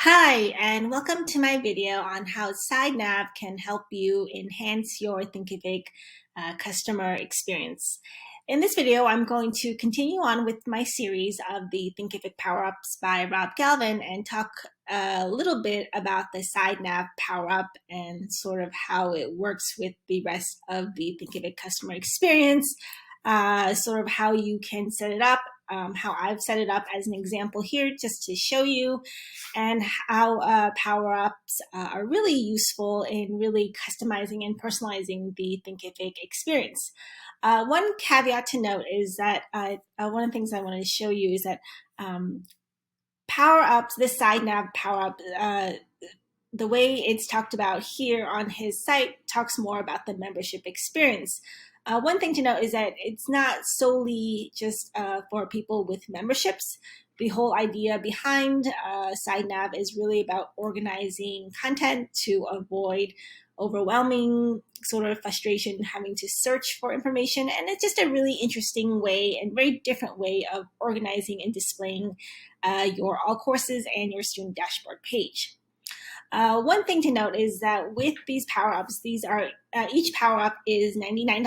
Hi, and welcome to my video on how SideNav can help you enhance your Thinkific customer experience. In this video, I'm going to continue on with my series of the Thinkific Powerups by Rob Galvin and talk a little bit about the SideNav Powerup and sort of how it works with the rest of the Thinkific customer experience, sort of how you can set it up, how I've set it up as an example here just to show you, and how Powerups are really useful in really customizing and personalizing the Thinkific experience. One caveat to note is that one of the things I wanted to show you is that Powerups, this SideNav Powerup, the way it's talked about here on his site talks more about the membership experience. One thing to note is that it's not solely just for people with memberships. The whole idea behind SideNav is really about organizing content to avoid overwhelming sort of frustration having to search for information. And it's just a really interesting way and very different way of organizing and displaying your all courses and your student dashboard page. One thing to note is that with these power-ups, these are each power-up is $99.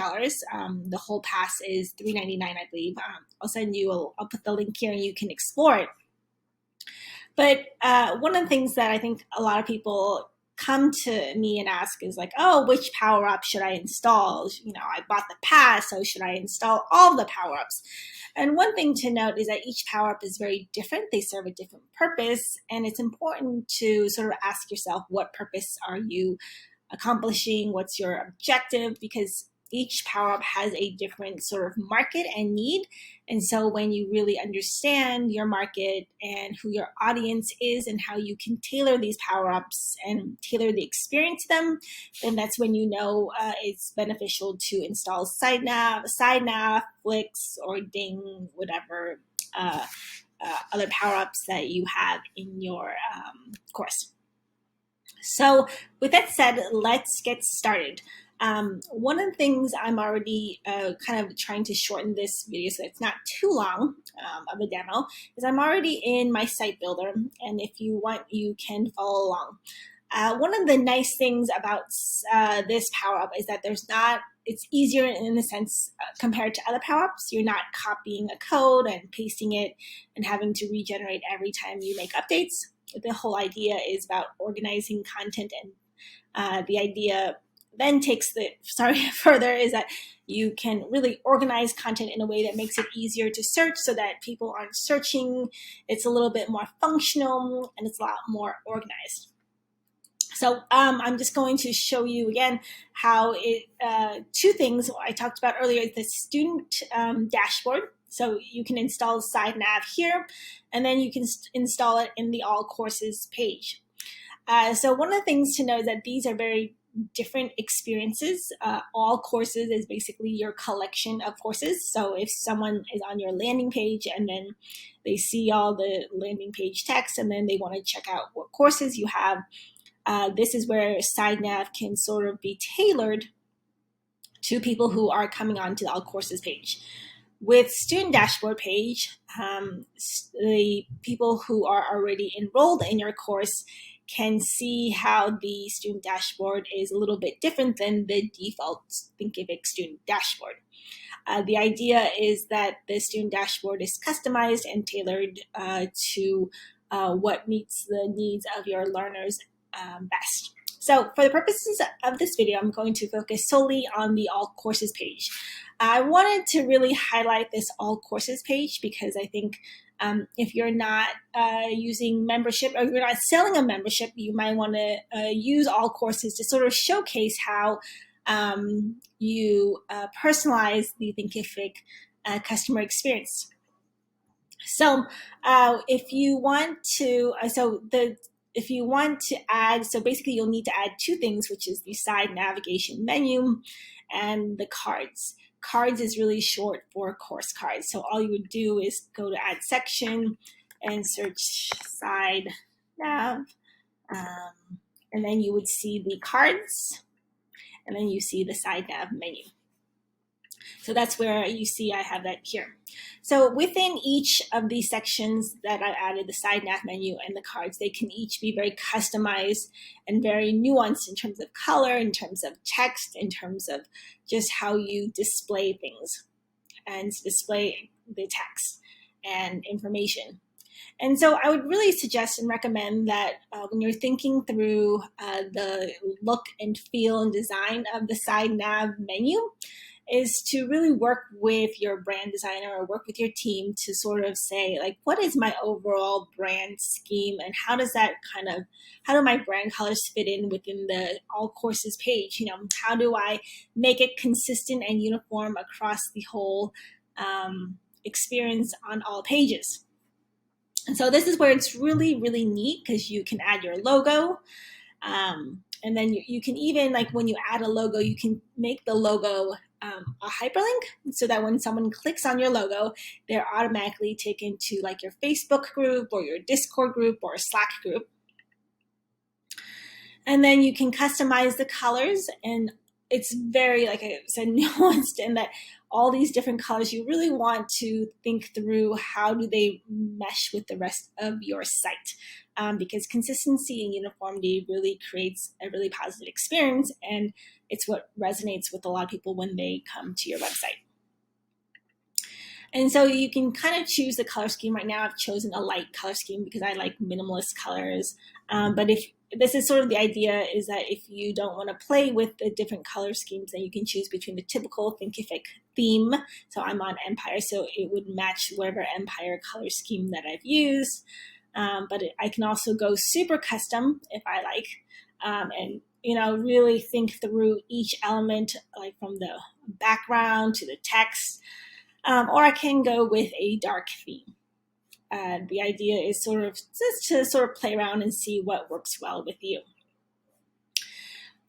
The whole pass is $3.99, I believe. I'll put the link here and you can explore it. But one of the things that I think a lot of people come to me and ask is like, oh, which power-up should I install? You know, I bought the pass, so should I install all the power-ups? And one thing to note is that each power-up is very different. They serve a different purpose, and it's important to sort of ask yourself, what purpose are you accomplishing? What's your objective? Because each power-up has a different sort of market and need. And so when you really understand your market and who your audience is and how you can tailor these power-ups and tailor the experience to them, then that's when you know it's beneficial to install SideNav, Flix, or Ding, whatever other power-ups that you have in your course. So with that said, let's get started. One of the things I'm already kind of trying to shorten this video so it's not too long of a demo is I'm already in my site builder, and if you want, you can follow along. One of the nice things about this power-up is that it's easier in the sense compared to other power-ups. You're not copying a code and pasting it and having to regenerate every time you make updates. The whole idea is about organizing content, and the idea then takes further is that you can really organize content in a way that makes it easier to search so that people aren't searching. It's a little bit more functional and it's a lot more organized. So I'm just going to show you again how two things I talked about earlier is the student dashboard. So you can install SideNav here, and then you can install it in the all courses page. So one of the things to know is that these are very different experiences. All courses is basically your collection of courses. So if someone is on your landing page and then they see all the landing page text and then they want to check out what courses you have, this is where SideNav can sort of be tailored to people who are coming onto the all courses page. With student dashboard page, the people who are already enrolled in your course can see how the student dashboard is a little bit different than the default Thinkific student dashboard. The idea is that the student dashboard is customized and tailored to what meets the needs of your learners best. So for the purposes of this video, I'm going to focus solely on the all courses page. I wanted to really highlight this all courses page because I think if you're not using membership or you're not selling a membership, you might want to use all courses to sort of showcase how you personalize the Thinkific customer experience. So if you want to, add, so basically you'll need to add two things, which is the side navigation menu and the cards. Cards is really short for course cards. So all you would do is go to add section and search SideNav. And then you would see the cards, and then you see the SideNav menu. So that's where you see I have that here. So within each of these sections that I added, the SideNav menu and the cards, they can each be very customized and very nuanced in terms of color, in terms of text, in terms of just how you display things and display the text and information. And so I would really suggest and recommend that when you're thinking through the look and feel and design of the SideNav menu, is to really work with your brand designer or work with your team to sort of say, like, what is my overall brand scheme and how does that how do my brand colors fit in within the all courses page? How do I make it consistent and uniform across the whole experience on all pages? And so this is where it's really, really neat because you can add your logo. And then you can even, like when you add a logo, you can make the logo a hyperlink so that when someone clicks on your logo, they're automatically taken to like your Facebook group or your Discord group or a Slack group. And then you can customize the colors, and it's very, like I said, nuanced in that all these different colors, you really want to think through how do they mesh with the rest of your site, because consistency and uniformity really creates a really positive experience, and it's what resonates with a lot of people when they come to your website. And so you can kind of choose the color scheme. Right now I've chosen a light color scheme because I like minimalist colors. But if this is sort of the idea, is that if you don't want to play with the different color schemes, then you can choose between the typical Thinkific theme. So I'm on Empire, so it would match whatever Empire color scheme that I've used. But I can also go super custom if I like, and really think through each element, like from the background to the text, or I can go with a dark theme. The idea is sort of just to sort of play around and see what works well with you.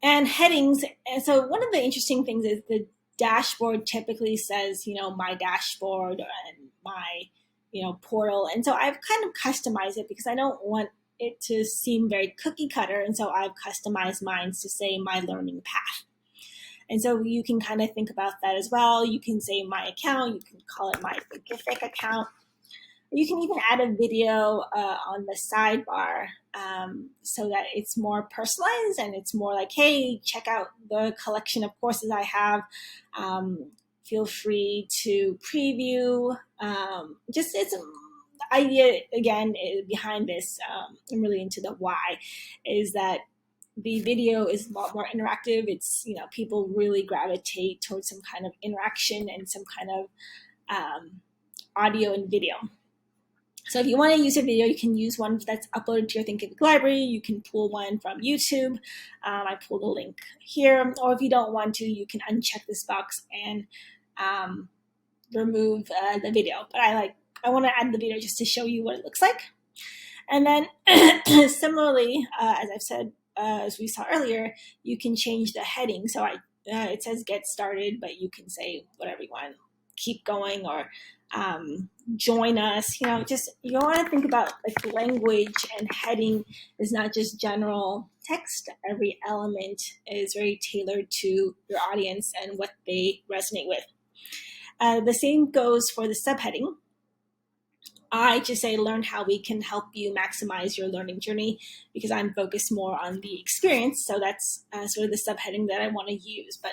And headings. And so one of the interesting things is the dashboard typically says, my dashboard and my, portal. And so I've kind of customized it because I don't want it to seem very cookie cutter. And so I've customized mine to say my learning path. And so you can kind of think about that as well. You can say my account, you can call it my Thinkific account. You can even add a video on the sidebar so that it's more personalized and it's more like, hey, check out the collection of courses I have. Feel free to preview. It's the idea, again, behind this, I'm really into the why, is that the video is a lot more interactive. It's, people really gravitate towards some kind of interaction and some kind of audio and video. So if you want to use a video, you can use one that's uploaded to your Thinkific library. You can pull one from YouTube. I pulled a link here. Or if you don't want to, you can uncheck this box and remove the video. But I want to add the video just to show you what it looks like. And then similarly, as I've said, as we saw earlier, you can change the heading. So it says get started, but you can say whatever you want, keep going, or join us. You want to think about like language, and heading is not just general text. Every element is very tailored to your audience and what they resonate with. The same goes for the subheading. I just say learn how we can help you maximize your learning journey, because I'm focused more on the experience. So that's sort of the subheading that I want to use, but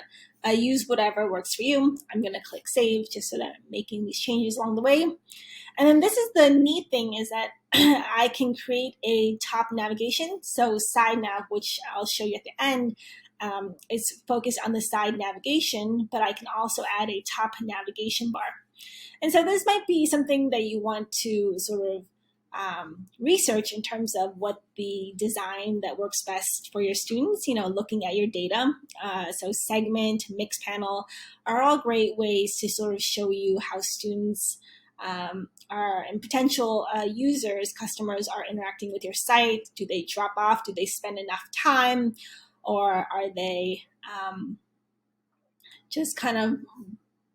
use whatever works for you. I'm going to click save just so that I'm making these changes along the way. And then this is the neat thing, is that I can create a top navigation. So SideNav, which I'll show you at the end, is focused on the side navigation, but I can also add a top navigation bar. And so this might be something that you want to sort of research in terms of what the design that works best for your students, looking at your data. So segment, mix panel are all great ways to sort of show you how students are, and potential users, customers, are interacting with your site. Do they drop off? Do they spend enough time? Or are they just kind of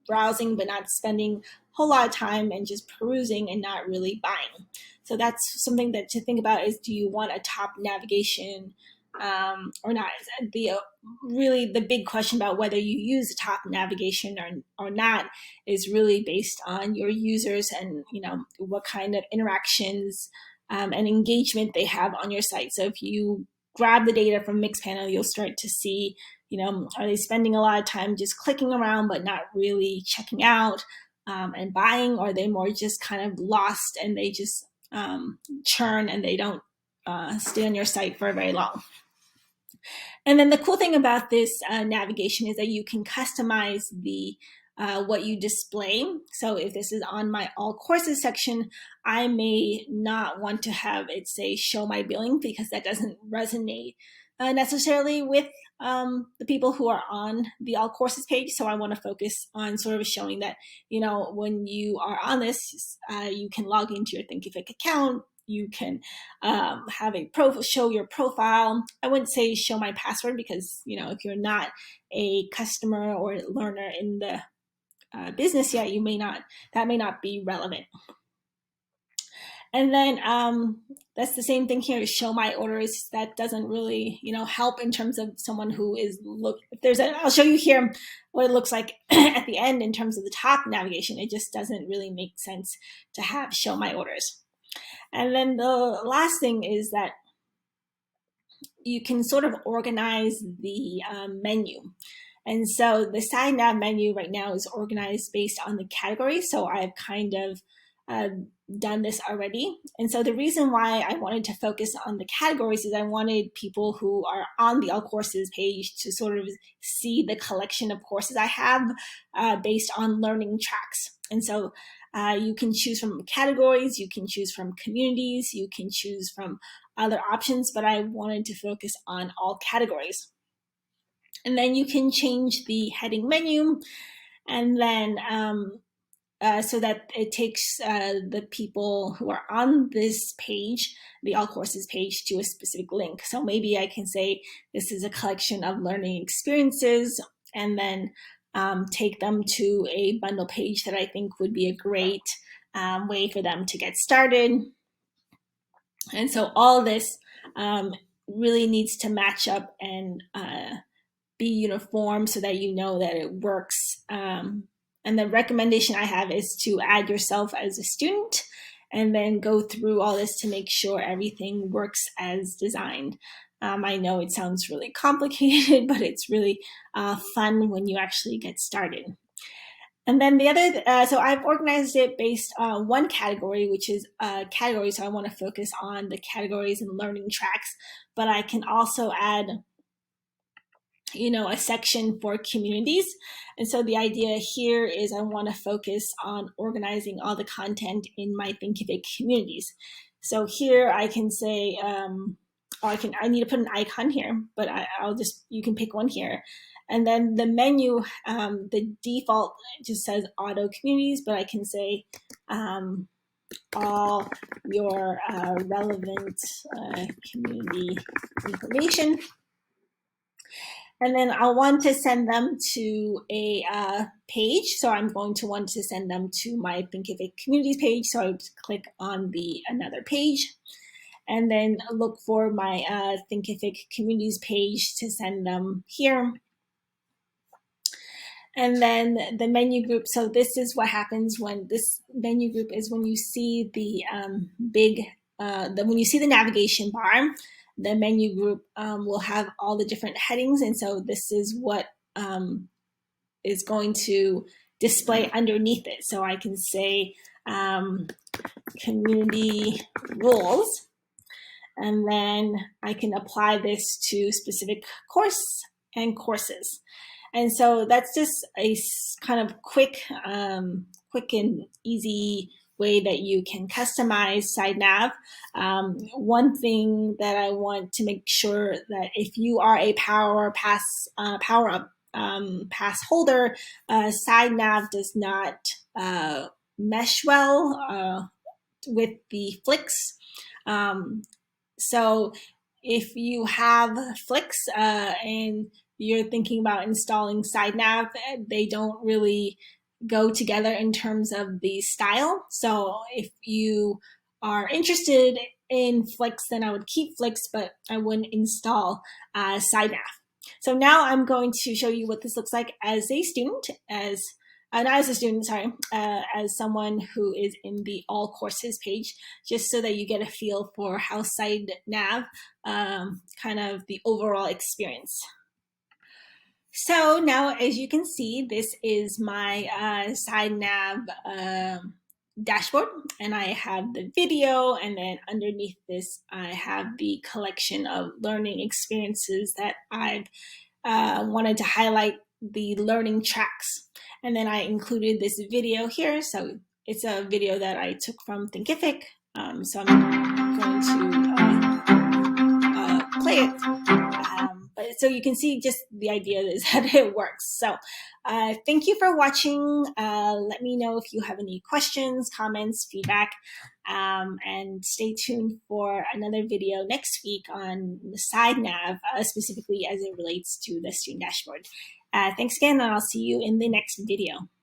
browsing but not spending a whole lot of time and just perusing and not really buying? So that's something that to think about, is do you want a top navigation or not. Really the big question about whether you use the top navigation or not is really based on your users and what kind of interactions and engagement they have on your site. So if you grab the data from Mixpanel, you'll start to see, are they spending a lot of time just clicking around but not really checking out and buying, or are they more just kind of lost and they just churn and they don't stay on your site for very long. And then the cool thing about this navigation is that you can customize the what you display. So if this is on my all courses section, I may not want to have it say show my billing because that doesn't resonate necessarily with the people who are on the all courses page. So I want to focus on sort of showing that, when you are on this, you can log into your Thinkific account. You can have a show your profile. I wouldn't say show my password because, if you're not a customer or learner in the business yet, that may not be relevant. And then that's the same thing here, show my orders. That doesn't really, help in terms of someone who is I'll show you here what it looks like at the end in terms of the top navigation. It just doesn't really make sense to have show my orders. And then the last thing is that you can sort of organize the menu. And so the SideNav menu right now is organized based on the categories. So I've kind of done this already. And so the reason why I wanted to focus on the categories is I wanted people who are on the all courses page to sort of see the collection of courses I have based on learning tracks. And so you can choose from categories, you can choose from communities, you can choose from other options, but I wanted to focus on all categories. And then you can change the heading menu, and then so that it takes the people who are on this page, the all courses page, to a specific link. So maybe I can say this is a collection of learning experiences, and then take them to a bundle page that I think would be a great way for them to get started. And so all this really needs to match up and be uniform so that you know that it works. And the recommendation I have is to add yourself as a student and then go through all this to make sure everything works as designed. I know it sounds really complicated, but it's really fun when you actually get started. And then the other, so I've organized it based on one category, which is category. So I want to focus on the categories and learning tracks, but I can also add a section for communities. And so the idea here is I want to focus on organizing all the content in my Thinkific communities. So here I can say, I need to put an icon here, but you can pick one here. And then the menu, the default just says auto communities, but I can say all your relevant community information. And then I'll want to send them to a page. So I'm going to want to send them to my Thinkific communities page. So I would click on the another page and then look for my Thinkific communities page to send them here. And then the menu group. So this is what happens when this menu group is when you see the when you see the navigation bar. The menu group will have all the different headings. And so this is what is going to display underneath it. So I can say community rules, and then I can apply this to specific course and courses. And so that's just a kind of quick and easy way that you can customize SideNav. One thing that I want to make sure that if you are a Powerup pass holder, SideNav does not mesh well with the Flix. So if you have Flix and you're thinking about installing SideNav, they don't really go together in terms of the style. So if you are interested in Flix, then I would keep Flix, but I wouldn't install SideNav. So now I'm going to show you what this looks like as a student, not as a student, sorry, as someone who is in the all courses page, just so that you get a feel for how SideNav, kind of the overall experience. So now, as you can see, this is my SideNav dashboard, and I have the video, and then underneath this I have the collection of learning experiences that I've wanted to highlight the learning tracks. And then I included this video here, so it's a video that I took from Thinkific, so I'm going to play it. But so you can see just the idea is that it works. So thank you for watching. Let me know if you have any questions, comments, feedback, and stay tuned for another video next week on the SideNav, specifically as it relates to the student dashboard. Thanks again, and I'll see you in the next video.